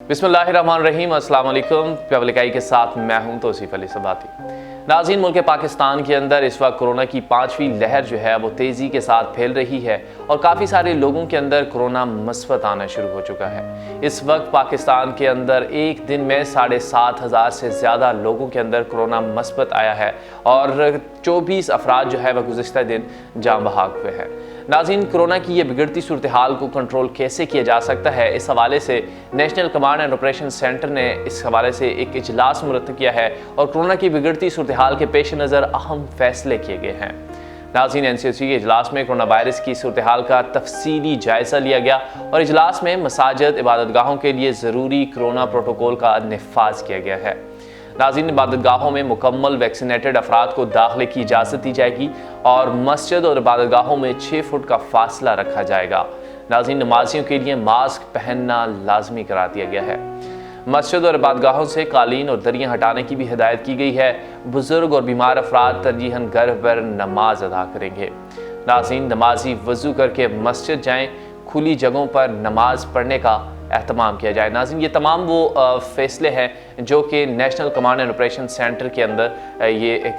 बिस्मिल्लाहिर्रहमानिर्रहीम। अस्सलाम वालेकुम। पब्लिकाई के साथ मैं हूं तौसीफ अली सबाती। नाज़रीन, मुल्क पाकिस्तान के अंदर इस वक्त कोरोना की 5वीं लहर जो है वो तेज़ी के साथ फैल रही है और काफ़ी सारे लोगों के अंदर कोरोना मस्बत आना शुरू हो चुका है। इस वक्त पाकिस्तान के अंदर एक दिन में 7,500 से ज़्यादा लोगों के अंदर कोरोना मस्बत आया है और 24 अफराद जो है वह गुज़िश्ता दिन जान बहक हुए हैं। नाज़रीन, कोरोना की ये बिगड़ती सूरत हाल को कंट्रोल कैसे किया जा सकता है, इस हवाले से national command and operation centre ने इस हवाले से एक इजलास मुरतब किया है और कोरोना की बिगड़ती सूरत हाल के पेश नज़र अहम फैसले किए गए हैं। नाज़रीन, NCOC के इजलास में कोरोना वायरस की सूरत हाल का तफसीली जायज़ा लिया गया और इजलास में मसाजिद इबादतगाहों के लिए ज़रूरी कोरोना प्रोटोकॉल का नफाज किया गया है। नाज़रीन, इबादतगाहों में मुकम्मल वैक्सीनेटेड अफराद को दाखिले की इजाज़त दी जाएगी और मस्जिद और इबादतगाहों में 6 फुट का फासला रखा जाएगा। नाज़रीन, नमाजियों के लिए मास्क पहनना लाजमी करार दिया गया है। मस्जिद और इबादतगाहों से कालीन और दरियाँ हटाने की भी हिदायत की गई है। बुजुर्ग और बीमार अफराद तरजीहन घर पर नमाज अदा करेंगे। नाज़रीन, नमाजी वज़ू करके मस्जिद जाएँ, खुली जगहों पर नमाज पढ़ने का एहतमाम किया जाए। नाज़रीन, ये तमाम वो फ़ैसले हैं जो कि national command and operation centre के अंदर ये एक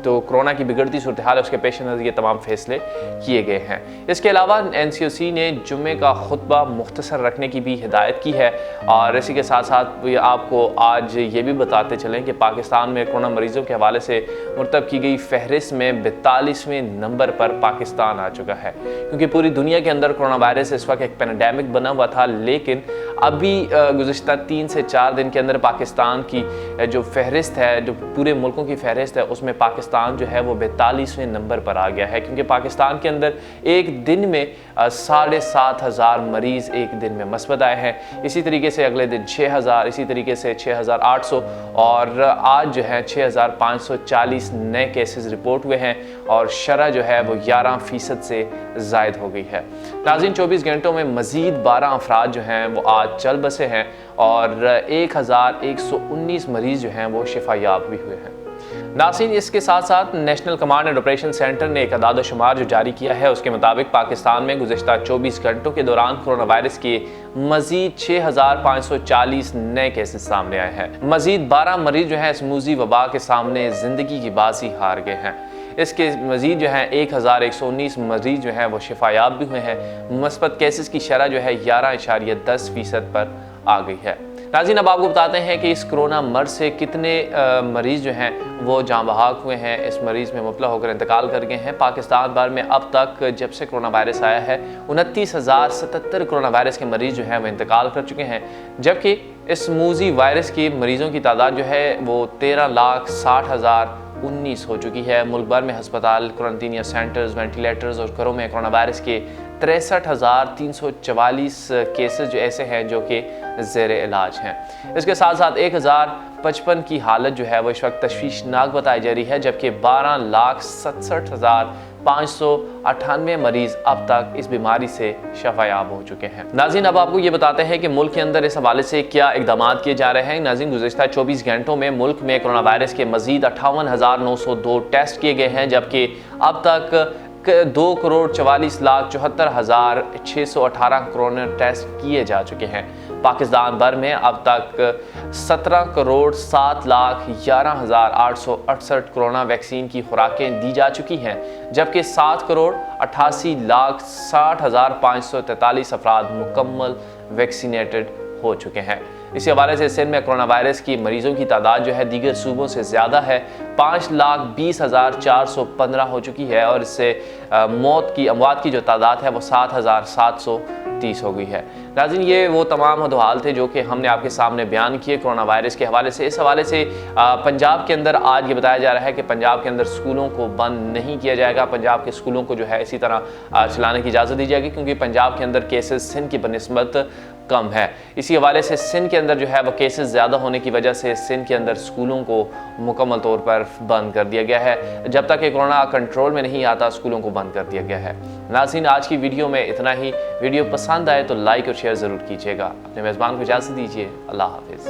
तो कोरोना की बिगड़ती सूरत हाल है उसके पेश नज़र ये तमाम फ़ैसले किए गए हैं। इसके अलावा NCOC ने जुम्मे का खुतबा मुख्तसर रखने की भी हिदायत की है और इसी के साथ साथ आपको आज ये भी बताते चलें कि पाकिस्तान में कोरोना मरीज़ों के हवाले से मुरतब की गई फहरिस्त में 42वें नंबर पर पाकिस्तान आ चुका है, क्योंकि पूरी दुनिया के अंदर कोरोना वायरस इस वक्त एक पैंडेमिक बना हुआ था, लेकिन अभी गुज़िश्ता 3 से 4 दिन के अंदर पाकिस्तान की जो फहरिस्त है, जो पूरे मुल्कों की फहरिस्त है, उसमें पाकिस्तान जो है वो 42वें नंबर पर आ गया है, क्योंकि पाकिस्तान के अंदर एक दिन में 7,500 मरीज़ एक दिन में मस्बत आए हैं। इसी तरीके से अगले दिन 6,000, इसी तरीके से 6,800 और आज जो है 6,540 नए केसेस रिपोर्ट हुए हैं और शरह जो है वो 11% से ज़ायद हो गई है। नाज़रीन, 24 घंटों में मज़ीद 12 अफराद जो हैं वो आज चल बसे हैं और 1,119 मरीज़ जो हैं वो शिफायाब भी हुए हैं। नाज़रीन, इसके साथ साथ national command and operation centre ने एक अदाद शुमार जो जारी किया है उसके मुताबिक पाकिस्तान में गुज़िश्ता 24 घंटों के दौरान कोरोना वायरस के मज़ीद 6,540 नए केसेस सामने आए हैं। मज़ीद 12 मरीज जो हैं स्मूजी वबा के सामने ज़िंदगी की बाजी हार गए हैं। इसके मज़ीद जो है 1,119 मरीज जो हैं वो शिफायाब भी हुए हैं। मस्बत केसेस की शरह जो है 11.10% पर आ गई है। नाज़रीन, अब आपको बताते हैं कि इस कोरोना मर्ज से कितने मरीज़ जो हैं वो जान बहक हुए हैं, इस मरीज़ में मुबतला होकर इंतकाल कर गए हैं। पाकिस्तान भर में अब तक जब से कोरोना वायरस आया है 29,077 कोरोना वायरस के मरीज़ जो हैं वो इंतकाल कर चुके हैं, जबकि इस स्मूजी वायरस की मरीज़ों की तादाद जो है वो 13,60,019 हो चुकी है। मुल्क भर में हस्पताल, क्वारंटीन सेंटर्स, वेंटिलेटर्स और घरों में कोरोना वायरस के 63,344 केसेस जो ऐसे हैं जो कि ज़ेरे इलाज हैं। इसके साथ साथ 1,055 की हालत जो है वो इस वक्त तशवीशनाक बताई जा रही है, जबकि 12,67,598 मरीज़ अब तक इस बीमारी से शफायाब हो चुके हैं। नाज़रीन, अब आपको ये बताते हैं कि मुल्क के अंदर इस हवाले से क्या इक़दाम किए जा रहे हैं। नाज़रीन, गुज़िश्ता 24 घंटों में मुल्क में कोरोना वायरस के मज़ीद 58,902 टेस्ट किए गए हैं, जबकि अब तक 2,44,74,618 कोरोना टेस्ट किए जा चुके हैं। पाकिस्तान भर में अब तक 17,07,11,868 कोरोना वैक्सीन की खुराकें दी जा चुकी हैं, जबकि 7,88,60,543 अफराद मुकम्मल वैक्सीनेटेड हो चुके हैं। इसी हवाले से सिंध में कोरोना वायरस की मरीजों की तादाद जो है दीगर सूबों से ज़्यादा है, 5,20,415 हो चुकी है और इससे अमवात की जो तादाद है वो 7,730 हो गई है। नाज़रीन, ये वो तमाम हाल थे जो कि हमने आपके सामने बयान किए कोरोना वायरस के हवाले से। इस हवाले से पंजाब के अंदर आज ये बताया जा रहा है कि पंजाब के अंदर स्कूलों को बंद नहीं किया जाएगा। पंजाब के स्कूलों को जो है इसी तरह चलाने की इजाज़त दी जाएगी, क्योंकि पंजाब के अंदर केसेस सिंध की बनिस्बत कम है। इसी हवाले से सिंध के अंदर जो है वो केसेस ज़्यादा होने की वजह से सिंध के अंदर स्कूलों को मुकम्मल तौर पर बंद कर दिया गया है। जब तक कि कोरोना कंट्रोल में नहीं आता स्कूलों को बंद कर दिया गया है। नाज़रीन, आज की वीडियो में इतना ही। वीडियो पसंद आए तो लाइक और शेयर ज़रूर कीजिएगा। अपने मेज़बान को इजाज़त दीजिए। अल्लाह हाफ़िज़।